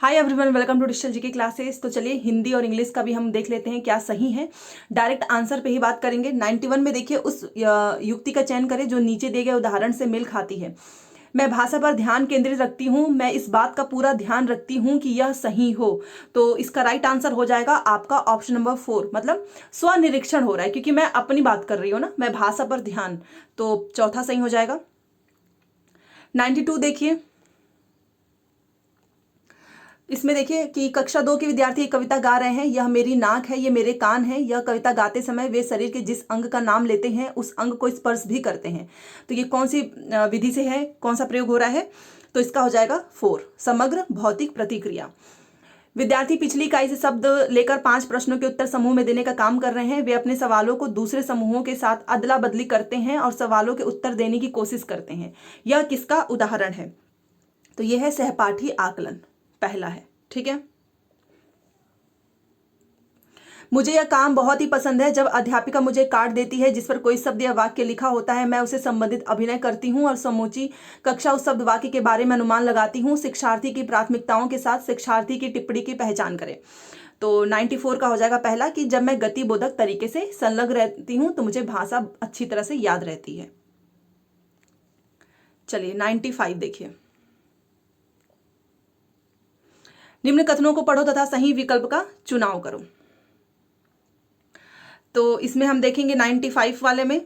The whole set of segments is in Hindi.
Hi everyone, welcome to digital GK classes. तो चलिए हिंदी और इंग्लिश का भी हम देख लेते हैं क्या सही है। डायरेक्ट आंसर पे ही बात करेंगे। 91 में देखिए उस युक्ति का चयन करें जो नीचे दिए गए उदाहरण से मेल खाती है। मैं भाषा पर ध्यान केंद्रित रखती हूँ, मैं इस बात का पूरा ध्यान रखती हूँ कि यह सही हो। तो इसका राइट आंसर हो जाएगा आपका ऑप्शन नंबर 4, मतलब स्वनिरीक्षण हो रहा है क्योंकि मैं अपनी बात कर रही हूँ ना, मैं भाषा पर ध्यान, तो चौथा सही हो जाएगा। 92 देखिए, इसमें देखिए कि कक्षा 2 के विद्यार्थी एक कविता गा रहे हैं। यह मेरी नाक है, ये मेरे कान है। यह कविता गाते समय वे शरीर के जिस अंग का नाम लेते हैं उस अंग को स्पर्श भी करते हैं। तो ये कौन सी विधि से है, कौन सा प्रयोग हो रहा है? तो इसका हो जाएगा 4, समग्र भौतिक प्रतिक्रिया। विद्यार्थी पिछली इकाई से शब्द लेकर 5 प्रश्नों के उत्तर समूह में देने का काम कर रहे हैं। वे अपने सवालों को दूसरे समूहों के साथ अदला बदली करते हैं और सवालों के उत्तर देने की कोशिश करते हैं। यह किसका उदाहरण है? तो यह है सहपाठी आकलन, पहला है। ठीक है। मुझे यह काम बहुत ही पसंद है। जब अध्यापिका मुझे कार्ड देती है जिस पर कोई शब्द या वाक्य लिखा होता है, मैं उसे संबंधित अभिनय करती हूँ और समूची कक्षा उस शब्द वाक्य के बारे में अनुमान लगाती हूँ। शिक्षार्थी की प्राथमिकताओं के साथ शिक्षार्थी की टिप्पणी की पहचान करें। तो 94 का हो जाएगा पहला कि जब मैं गतिबोधक तरीके से संलग्न रहती हूँ तो मुझे भाषा अच्छी तरह से याद रहती है। चलिए 95 देखिए, निम्न कथनों को पढ़ो तथा सही विकल्प का चुनाव करो। तो इसमें हम देखेंगे 95 वाले में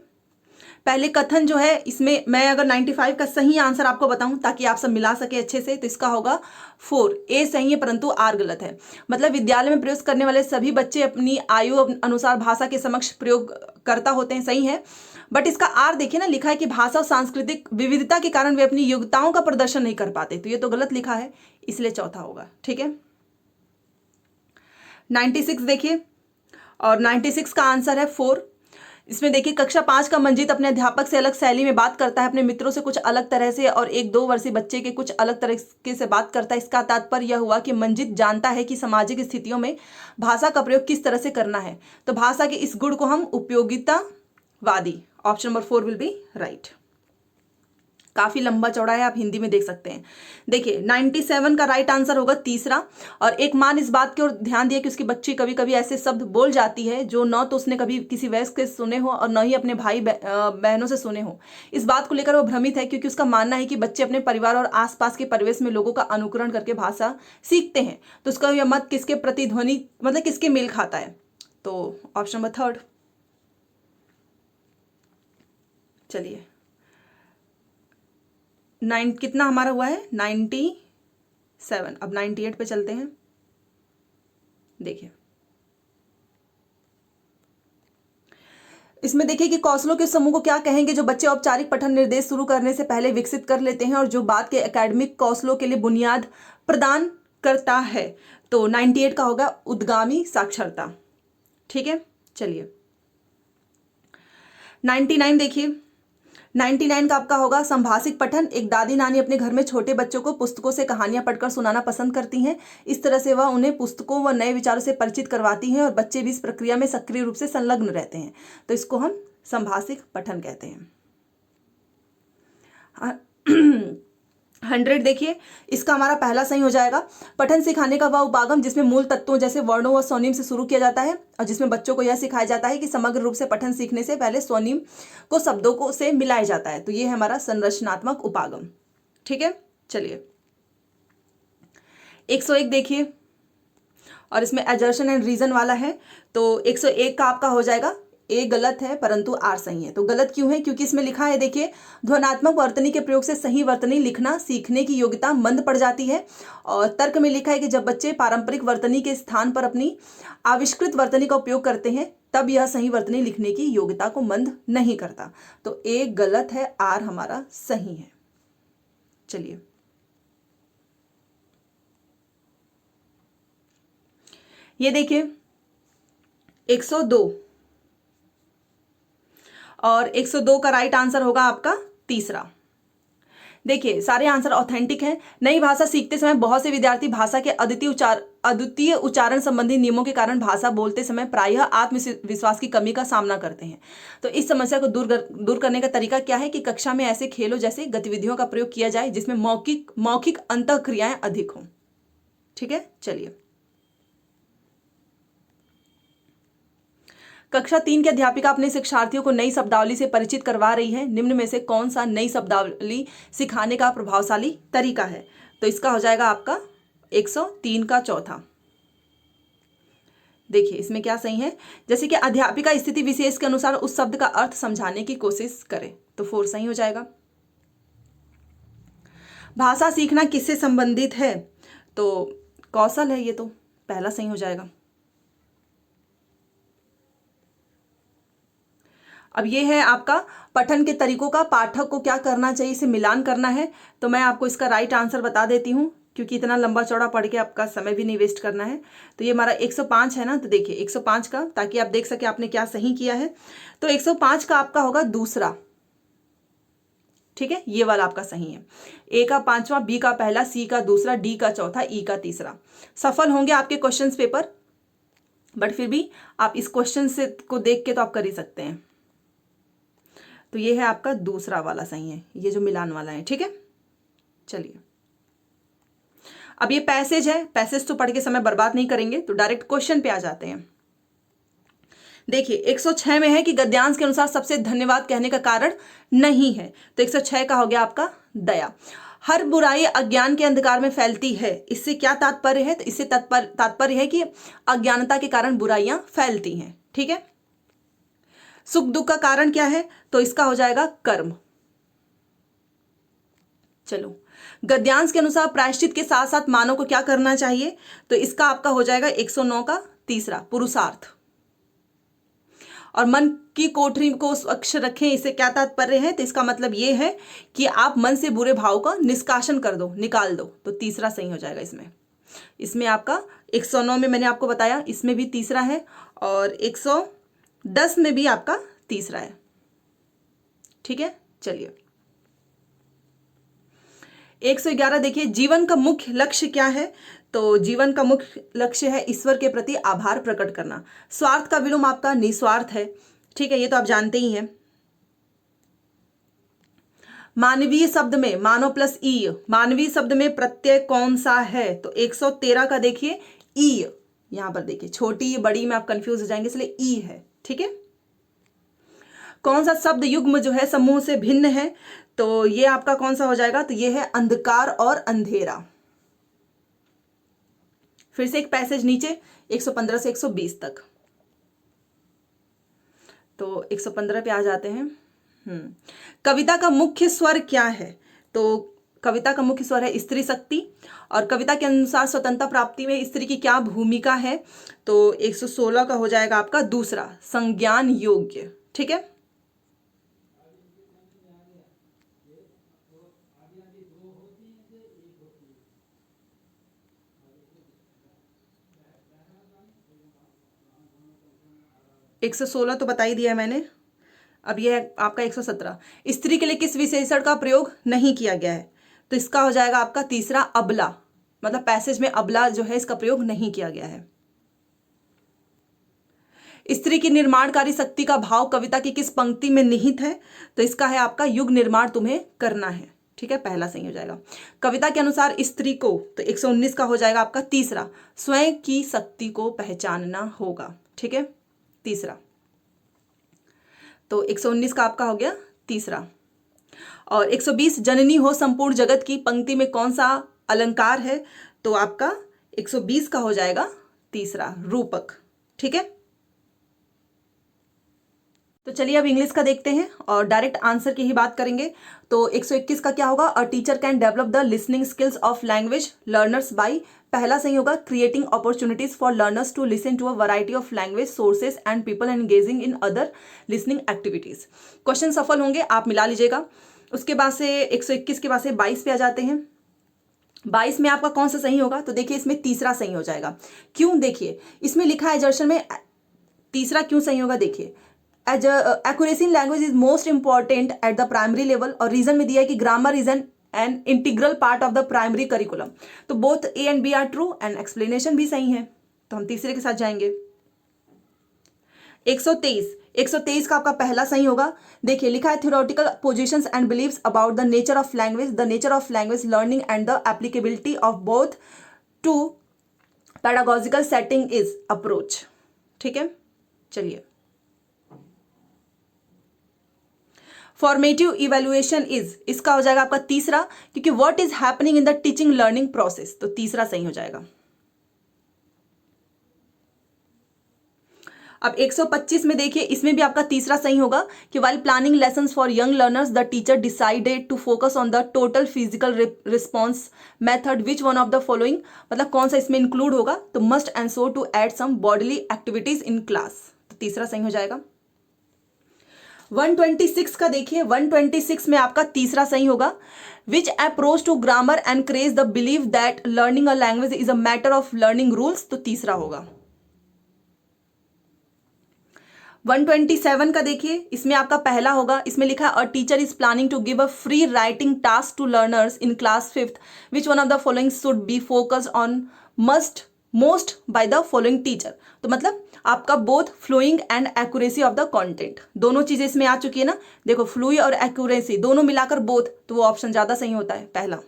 पहले कथन जो है, इसमें मैं अगर 95 का सही आंसर आपको बताऊं ताकि आप सब मिला सके अच्छे से, तो इसका होगा 4, ए सही है परंतु आर गलत है। मतलब विद्यालय में प्रयोग करने वाले सभी बच्चे अपनी आयु अनुसार भाषा के समक्ष प्रयोग करता होते हैं, सही है। बट इसका आर देखिए ना, लिखा है कि भाषा और सांस्कृतिक विविधता के कारण वे अपनी योग्यताओं का प्रदर्शन नहीं कर पाते, तो ये तो गलत लिखा है, इसलिए चौथा होगा। ठीक है। 96 देखिए, और 96 का आंसर है 4। इसमें देखिए कक्षा 5 का मंजीत अपने अध्यापक से अलग शैली में बात करता है, अपने मित्रों से कुछ अलग तरह से और एक 2 वर्षीय बच्चे के कुछ अलग तरीके से बात करता है। इसका तात्पर्य यह हुआ कि मंजीत जानता है कि सामाजिक स्थितियों में भाषा का प्रयोग किस तरह से करना है। तो भाषा के इस गुण को हम उपयोगितावादी, option number 4 will be right. काफी लंबा चौड़ा है, आप हिंदी में देख सकते हैं। देखिए 97 का राइट आंसर होगा तीसरा। और एक माँ ने इस बात की ओर ध्यान दिया कि उसकी बच्ची कभी कभी ऐसे शब्द बोल जाती है जो न तो उसने कभी किसी वयस्क से सुने हो और न ही अपने भाई बहनों से सुने हो। इस बात को लेकर वो भ्रमित है क्योंकि उसका मानना है कि बच्चे अपने परिवार और आसपास के परिवेश में लोगों का अनुकरण करके भाषा सीखते हैं। तो उसका यह मत किसके प्रतिध्वनि, मतलब किसके मेल खाता है? तो ऑप्शन नंबर 3। चलिए कितना हमारा हुआ है? 97। अब 98 पे चलते हैं। देखिए इसमें देखिए कि कौशलों के समूह को क्या कहेंगे जो बच्चे औपचारिक पठन निर्देश शुरू करने से पहले विकसित कर लेते हैं और जो बाद के एकेडमिक कौशलों के लिए बुनियाद प्रदान करता है। तो 98 का होगा उद्गामी साक्षरता। ठीक है। चलिए 99 देखिए, 99 का आपका होगा संभाषिक पठन। एक दादी नानी अपने घर में छोटे बच्चों को पुस्तकों से कहानियां पढ़कर सुनाना पसंद करती हैं। इस तरह से वह उन्हें पुस्तकों व नए विचारों से परिचित करवाती हैं और बच्चे भी इस प्रक्रिया में सक्रिय रूप से संलग्न रहते हैं। तो इसको हम संभाषिक पठन कहते हैं। 100 देखिए, इसका हमारा पहला सही हो जाएगा। पठन सिखाने का वह उपागम जिसमें मूल तत्वों जैसे वर्णों व स्वनिम से शुरू किया जाता है और जिसमें बच्चों को यह सिखाया जाता है कि समग्र रूप से पठन सीखने से पहले स्वनिम को शब्दों को से मिलाया जाता है। तो ये है हमारा संरचनात्मक उपागम। ठीक है। चलिए 101 देखिए, और इसमें एजर्शन एंड रीजन वाला है। तो 101 का आपका हो जाएगा ए गलत है परंतु आर सही है। तो गलत क्यों है? क्योंकि इसमें लिखा है, देखिए ध्वनात्मक वर्तनी के प्रयोग से सही वर्तनी लिखना सीखने की योग्यता मंद पड़ जाती है। और तर्क में लिखा है कि जब बच्चे पारंपरिक वर्तनी के स्थान पर अपनी आविष्कृत वर्तनी का उपयोग करते हैं तब यह सही वर्तनी लिखने की योग्यता को मंद नहीं करता। तो ए गलत है, आर हमारा सही है। चलिए ये देखिए 102, और 102 का राइट आंसर होगा आपका तीसरा। देखिए सारे आंसर ऑथेंटिक हैं। नई भाषा सीखते समय बहुत से विद्यार्थी भाषा के अद्वितीय उच्चारण संबंधी नियमों के कारण भाषा बोलते समय प्रायः आत्मविश्वास की कमी का सामना करते हैं। तो इस समस्या को दूर करने का तरीका क्या है कि कक्षा में ऐसे खेलों जैसे गतिविधियों का प्रयोग किया जाए जिसमें मौखिक अंतःक्रियाएं अधिक हों। ठीक है, चलिए। कक्षा 3 की अध्यापिका अपने शिक्षार्थियों को नई शब्दावली से परिचित करवा रही है। निम्न में से कौन सा नई शब्दावली सिखाने का प्रभावशाली तरीका है? तो इसका हो जाएगा आपका 103 का चौथा। देखिए इसमें क्या सही है, जैसे कि अध्यापिका स्थिति विशेष के अनुसार उस शब्द का अर्थ समझाने की कोशिश करे, तो 4 सही हो जाएगा। भाषा सीखना किससे संबंधित है? तो कौशल है ये, तो पहला सही हो जाएगा। अब ये है आपका पठन के तरीकों का, पाठक को क्या करना चाहिए, इसे मिलान करना है। तो मैं आपको इसका राइट आंसर बता देती हूँ, क्योंकि इतना लंबा चौड़ा पढ़ के आपका समय भी नहीं वेस्ट करना है। तो ये हमारा 105 है ना, तो देखिए 105 का, ताकि आप देख सके आपने क्या सही किया है। तो 105 का आपका होगा दूसरा, ठीक है, ये वाला आपका सही है। ए का पांचवा, बी का पहला, सी का दूसरा, डी का चौथा, ई का तीसरा। सफल होंगे आपके क्वेश्चंस पेपर, बट फिर भी आप इस क्वेश्चन से को देख के तो आप कर ही सकते हैं। तो ये है आपका दूसरा वाला सही है, ये जो मिलान वाला है, ठीक है। चलिए अब ये पैसेज है, पैसेज तो पढ़ के समय बर्बाद नहीं करेंगे, तो डायरेक्ट क्वेश्चन पे आ जाते हैं। देखिए 106 में है कि गद्यांश के अनुसार सबसे धन्यवाद कहने का कारण नहीं है, तो 106 का हो गया आपका दया। हर बुराई अज्ञान के अंधकार में फैलती है, इससे क्या तात्पर्य है? तो इससे तात्पर्य है कि अज्ञानता के कारण बुराइयां फैलती हैं, ठीक है। सुख दुख का कारण क्या है? तो इसका हो जाएगा कर्म। चलो, गद्यांश के अनुसार प्रायश्चित के साथ साथ मानव को क्या करना चाहिए? तो इसका आपका हो जाएगा 109 का तीसरा, पुरुषार्थ। और मन की कोठरी को स्वच्छ रखें, इससे क्या तात्पर्य है? तो इसका मतलब ये है कि आप मन से बुरे भाव का निष्कासन कर दो, निकाल दो, तो तीसरा सही हो जाएगा। इसमें आपका 109 में मैंने आपको बताया, इसमें भी तीसरा है, और 110 में भी आपका तीसरा है, ठीक है। चलिए 111 देखिए, जीवन का मुख्य लक्ष्य क्या है? तो जीवन का मुख्य लक्ष्य है ईश्वर के प्रति आभार प्रकट करना। स्वार्थ का विलोम आपका निस्वार्थ है, ठीक है, ये तो आप जानते ही हैं। मानवीय शब्द में मानव प्लस ई, मानवीय शब्द में प्रत्यय कौन सा है? तो 113 का देखिए ई, यहां पर देखिए छोटी बड़ी में आप कंफ्यूज हो जाएंगे, इसलिए ई है, ठीक है। कौन सा शब्द युग्म जो है समूह से भिन्न है? तो ये आपका कौन सा हो जाएगा? तो ये है अंधकार और अंधेरा। फिर से एक पैसेज नीचे 115 से 120 तक, तो 115 पे आ जाते हैं। कविता का मुख्य स्वर क्या है? तो कविता का मुख्य स्वर है स्त्री शक्ति। और कविता के अनुसार स्वतंत्रता प्राप्ति में स्त्री की क्या भूमिका है? तो 116 का हो जाएगा आपका दूसरा, संज्ञान योग्य, ठीक है। एक 116 तो बता ही दिया है मैंने। अब यह है आपका 117, स्त्री के लिए किस विशेषण का प्रयोग नहीं किया गया है? तो इसका हो जाएगा आपका तीसरा, अबला। मतलब पैसेज में अबला जो है इसका प्रयोग नहीं किया गया है। स्त्री की निर्माणकारी शक्ति का भाव कविता की किस पंक्ति में निहित है? तो इसका है आपका युग निर्माण तुम्हें करना है, ठीक है, पहला सही हो जाएगा। कविता के अनुसार स्त्री को, तो 119 का हो जाएगा आपका तीसरा, स्वयं की शक्ति को पहचानना होगा, ठीक है, तीसरा। तो 119 का आपका हो गया तीसरा। और 120, जननी हो संपूर्ण जगत की पंक्ति में कौन सा अलंकार है? तो आपका 120 का हो जाएगा तीसरा, रूपक, ठीक है। तो चलिए अब इंग्लिश का देखते हैं और डायरेक्ट आंसर की ही बात करेंगे। तो 121 का क्या होगा? A teacher can develop the listening skills of language learners by, पहला सही होगा, creating opportunities for learners to listen to a variety of language sources and people engaging in other listening activities. Question सफल होंगे, आप मिला लीजिएगा। उसके बाद से 121 के बाद से 22 पे आ जाते हैं। 22 में आपका कौन सा सही होगा? तो देखिए इसमें तीसरा सही हो जाएगा। क्यों? देखिए इसमें लिखा है एजर्शन में तीसरा क्यों सही होगा, देखिए accuracy in language is most important at the primary level, और रीजन में दिया है कि grammar is an integral part of the primary curriculum. तो both A and B are true and explanation भी सही है, तो हम तीसरे के साथ जाएंगे। 123 का आपका पहला सही होगा। देखिए लिखा है theoretical positions and beliefs about the nature of language, the nature of language learning and the applicability of both to pedagogical setting is approach. ठीक है, चलिए। फॉर्मेटिव इवेल्युएशन इज, इसका हो जाएगा आपका तीसरा, क्योंकि what is happening in the teaching learning process, तो तीसरा सही हो जाएगा। अब 125 में देखिए, इसमें भी आपका तीसरा सही होगा कि while planning lessons for young learners the teacher decided to focus on the total physical response method which one of the following, मतलब कौन सा इसमें इंक्लूड होगा, तो must and so to add some bodily activities in class, तो तीसरा सही हो जाएगा। 126 का देखिए, 126 में आपका तीसरा सही होगा, which approach to grammar and craze the believe that learning a language is a matter of learning rules, तो तीसरा होगा। 127 का देखिए, इसमें आपका पहला होगा, इसमें लिखा है a teacher is planning to give a free writing task to learners in class 5th which one of the following should be focused on most by the following teacher, तो मतलब आपका both flowing and accuracy of the content, दोनों चीजें इसमें आ चुकी है ना। देखो फ्लूई और एक्यूरेसी दोनों मिलाकर बोथ, तो वो ऑप्शन ज्यादा सही होता है पहला।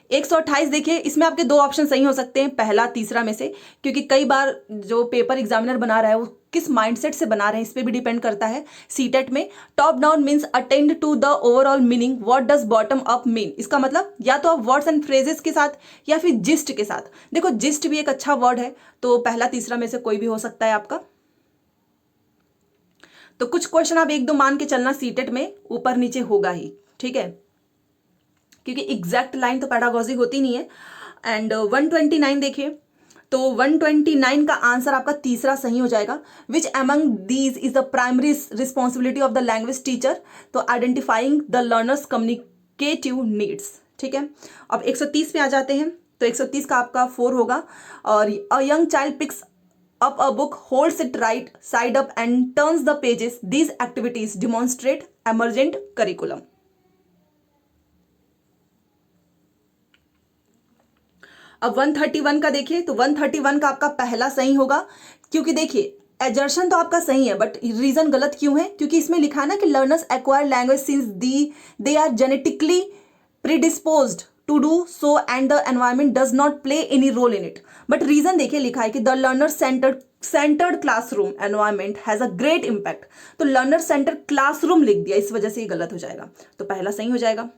128 देखिए, इसमें आपके दो ऑप्शन सही हो सकते हैं, पहला तीसरा में से, क्योंकि कई बार जो पेपर एग्जामिनर बना रहा है वो किस माइंडसेट से बना रहे हैं इस पे भी डिपेंड करता है। सीटेट में top down means attend to the overall meaning, what does bottom up mean, इसका मतलब या तो आप वर्ड्स एंड फ्रेजेस के साथ या फिर जिस्ट के साथ। देखो जिस्ट भी एक अच्छा वर्ड है, तो पहला तीसरा में से कोई भी हो सकता है आपका। तो कुछ क्वेश्चन आप एक दो मान के चलना, सीटेट में ऊपर नीचे होगा ही, ठीक है, क्योंकि एग्जैक्ट लाइन तो पैडागॉजी होती नहीं है। एंड 129 देखिए, तो 129 का आंसर आपका तीसरा सही हो जाएगा, which among these is the primary responsibility of the language teacher, तो identifying the learners communicative needs. ठीक है, अब 130 पे आ जाते हैं, तो 130 का आपका 4 होगा, और a young child picks up a book, holds it right side up and turns the pages. These activities demonstrate emergent curriculum. अब 131 का देखिए, तो 131 का आपका पहला सही होगा, क्योंकि देखिए एजर्शन तो आपका सही है, बट रीजन गलत क्यों है, क्योंकि इसमें लिखा है ना कि learners acquire language since they are genetically predisposed to do so and the environment does not play any role in it. But reason देखिए लिखा है कि the learner centred classroom environment has a great impact, तो लर्नर सेंटर क्लासरूम लिख दिया, इस वजह से ये गलत हो जाएगा, तो पहला सही हो जाएगा।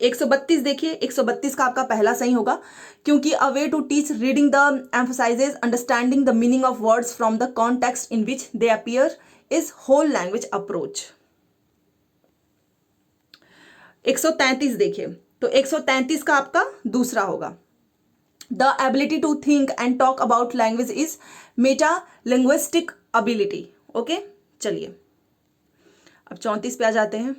132 देखिए, 132 का आपका पहला सही होगा, क्योंकि a way to teach reading the emphasises understanding the meaning of words from the context in which they appear is whole language approach. 133 देखिए, तो 133 का आपका दूसरा होगा, the ability to think and talk about language is meta linguistic ability. Okay, चलिए अब 34 पे आ जाते हैं।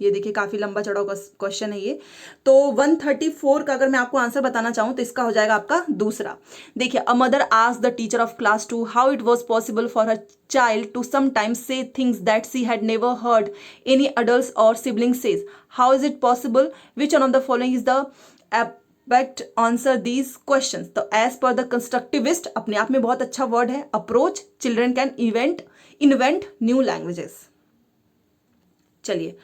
ये देखिए काफी लंबा चौड़ा क्वेश्चन है ये, तो 134 का अगर मैं आपको आंसर बताना चाहूं तो इसका हो जाएगा आपका दूसरा। देखिए, a mother asked the teacher of class 2 how it was possible for her child to sometimes say things that she had never heard any adults और sibling says, how is it possible, which one of the following is the apt answer these question. तो एज पर द कंस्ट्रक्टिविस्ट, अपने आप में बहुत अच्छा वर्ड है, approach children can invent new languages. चलिए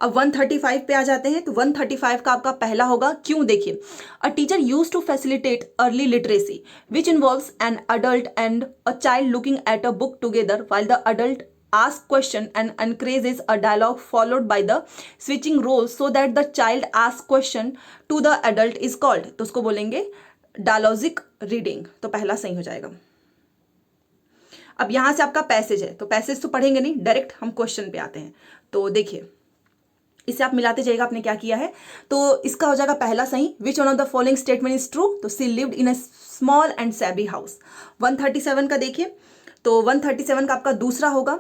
अब 135 पे आ जाते हैं, तो 135 का आपका पहला होगा, क्यों, देखिए, a teacher use to facilitate early literacy which involves an adult and a child looking at a book together while the adult asks question and encourages a dialogue followed by the switching roles so that the child asks question to the adult is called, तो उसको बोलेंगे डायलॉजिक रीडिंग, तो पहला सही हो जाएगा। अब यहां से आपका पैसेज है, तो पैसेज तो पढ़ेंगे नहीं, डायरेक्ट हम क्वेश्चन पे आते हैं। तो देखिए इसे आप मिलाते जाइएगा आपने क्या किया है, तो इसका हो जाएगा पहला सही, which one of the following statement is true, तो she lived in a small and shabby house. 137 का देखिए, तो 137 का आपका दूसरा होगा,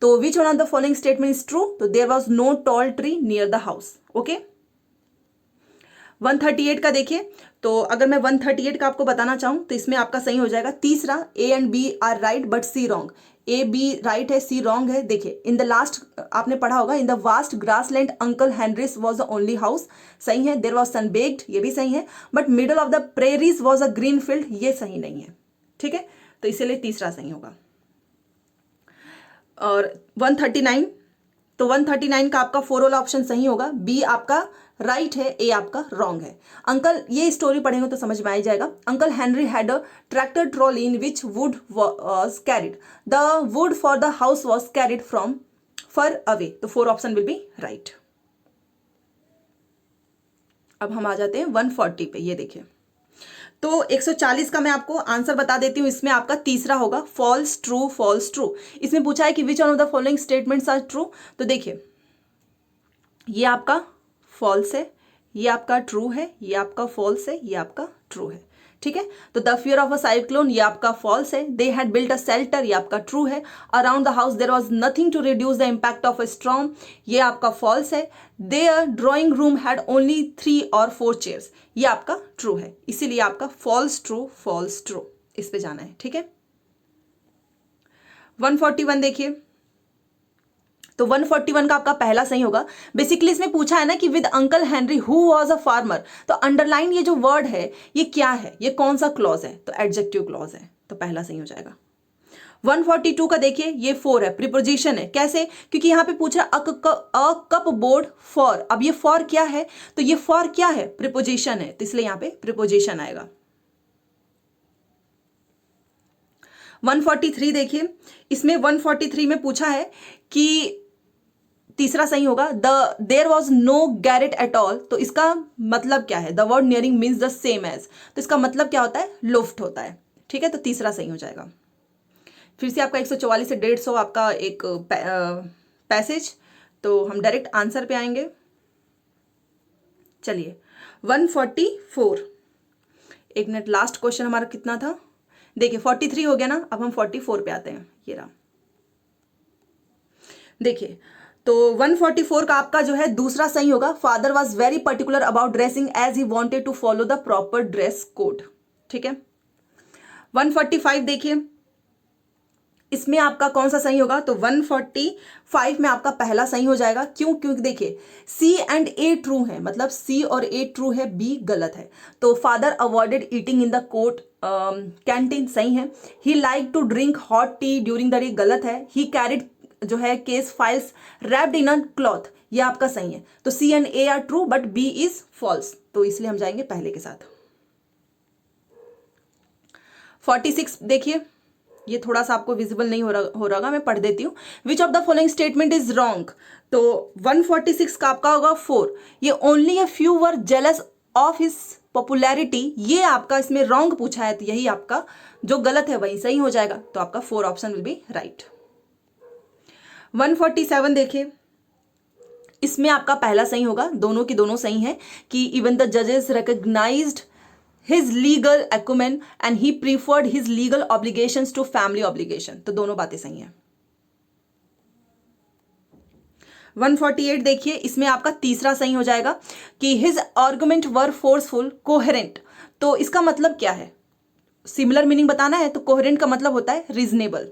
तो which one of the following statement is true, तो there was no tall tree near the house. Okay, 138 का देखिए, तो अगर मैं 138 का आपको बताना चाहूं तो इसमें आपका सही हो जाएगा तीसरा, A and B are right but C wrong, A B right है, सी रॉन्ग है। देखिए इन द लास्ट आपने पढ़ा होगा, in the vast grassland uncle Henry's was the only house, सही है। देयर वाज सनबेक्ड, ये भी सही है, but middle of the prairies was a green field, ये सही नहीं है, ठीक है, तो इसीलिए तीसरा सही होगा। और 139, तो 139 का आपका 4 वाला ऑप्शन सही होगा, बी आपका राइट है, ए आपका रॉन्ग है। अंकल, ये स्टोरी पढ़ेंगे तो समझ में आ ही जाएगा। Uncle Henry had a tractor trolley in which wood was carried, the wood for the house was carried from far away, तो 4 ऑप्शन विल बी राइट। अब हम आ जाते हैं 140 पे। ये देखिए, तो 140 का मैं आपको आंसर बता देती हूँ। इसमें आपका तीसरा होगा फॉल्स ट्रू फॉल्स ट्रू। इसमें पूछा है कि which one of the following statements are true. तो देखिए, ये आपका फॉल्स है, ये आपका ट्रू है, ये आपका फॉल्स है, ये आपका ट्रू है। ठीक है, तो the fear of a cyclone, ये आपका फॉल्स है। They had built a shelter, ये आपका ट्रू है। Around the house there was nothing to reduce the impact of a storm, ये आपका फॉल्स है। Their drawing room had only 3 और 4 चेयर्स, ये आपका ट्रू है। इसीलिए आपका फॉल्स ट्रू इस पे जाना है। ठीक है, 141 देखिए, तो 141 का आपका पहला सही होगा। बेसिकली इसमें पूछा है ना कि with uncle Henry who was a farmer, तो अंडरलाइन ये जो वर्ड है ये क्या है, ये कौन सा क्लॉज है, तो एडजेक्टिव क्लॉज है, तो पहला सही हो जाएगा। 142 का देखिए, ये 4 है, प्रीपोजिशन है। कैसे? क्योंकि यहां पे पूछा अ कप बोर्ड फॉर। अब ये फॉर क्या है, तो ये फॉर क्या है, प्रीपोजिशन है, तो इसलिए यहां पे प्रीपोजिशन आएगा। 143 देखिए, इसमें 143 में पूछा है कि तीसरा सही होगा, there was no garret at all, तो इसका मतलब क्या है, the word nearing means the same as, तो इसका मतलब क्या होता है, लोफ्ट होता है। ठीक है, तो तीसरा सही हो जाएगा। फिर से आपका 144 से 150 आपका एक पैसेज, तो हम डायरेक्ट आंसर पे आएंगे। चलिए 144, एक मिनट, लास्ट क्वेश्चन हमारा कितना था, देखिए 43 हो गया ना, अब हम 44 पे आते हैं। ये रहा, देखिए, तो 144 का आपका जो है दूसरा सही होगा। Father was very particular about dressing as he wanted to follow the proper dress code. ठीक है, 145 देखिए, इसमें आपका कौन सा सही होगा, तो 145 में आपका पहला सही हो जाएगा। क्यों? क्योंकि देखिए सी एंड ए ट्रू है, मतलब सी और ए ट्रू है, बी गलत है। तो father avoided eating in the court canteen, सही है। He like to drink hot tea during the day, गलत है। ही कैरिड जो है case files wrapped in a cloth, ये आपका सही है। तो C and A are true but B is false, तो इसलिए हम जाएंगे पहले के साथ। 46 देखिए, ये थोड़ा सा आपको विजिबल नहीं हो रहा होगा, मैं पढ़ देती हूँ। Which of the following statement is wrong, तो 146 का आपका होगा 4। ये only a few were jealous of his popularity, ये आपका इसमें रॉन्ग पूछा है, तो यही आपका जो गलत है वही सही हो जाएगा, तो आपका 4 ऑप्शन विल बी राइट। 147 देखिए, इसमें आपका पहला सही होगा, दोनों की दोनों सही है कि इवन द जजेस recognised his legal acumen and he preferred his legal obligations to family obligation, तो दोनों बातें सही हैं। 148 देखिए, इसमें आपका तीसरा सही हो जाएगा कि his argument were forceful coherent, तो इसका मतलब क्या है, सिमिलर मीनिंग बताना है, तो कोहेरेंट का मतलब होता है रीजनेबल।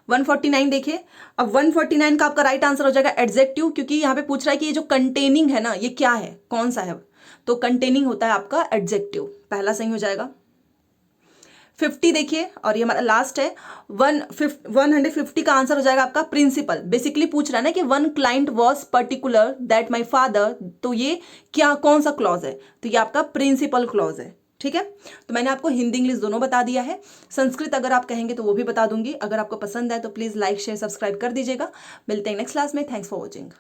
149 देखिए, अब 149 का आपका राइट आंसर हो जाएगा एडजेक्टिव, क्योंकि यहां पे पूछ रहा है कि ये जो कंटेनिंग है ना, ये क्या है, कौन सा है, तो कंटेनिंग होता है आपका एडजेक्टिव, पहला सही हो जाएगा। 50 देखिए, और ये हमारा लास्ट है। 150 का आंसर हो जाएगा आपका प्रिंसिपल। बेसिकली पूछ रहा है ना कि one client was particular that my father, तो ये क्या, कौन सा क्लॉज है, तो ये आपका प्रिंसिपल क्लॉज है। ठीक है, तो मैंने आपको हिंदी इंग्लिश दोनों बता दिया है। संस्कृत अगर आप कहेंगे तो वो भी बता दूंगी। अगर आपको पसंद है तो प्लीज लाइक शेयर सब्सक्राइब कर दीजिएगा। मिलते हैं नेक्स्ट क्लास में। Thanks for watching.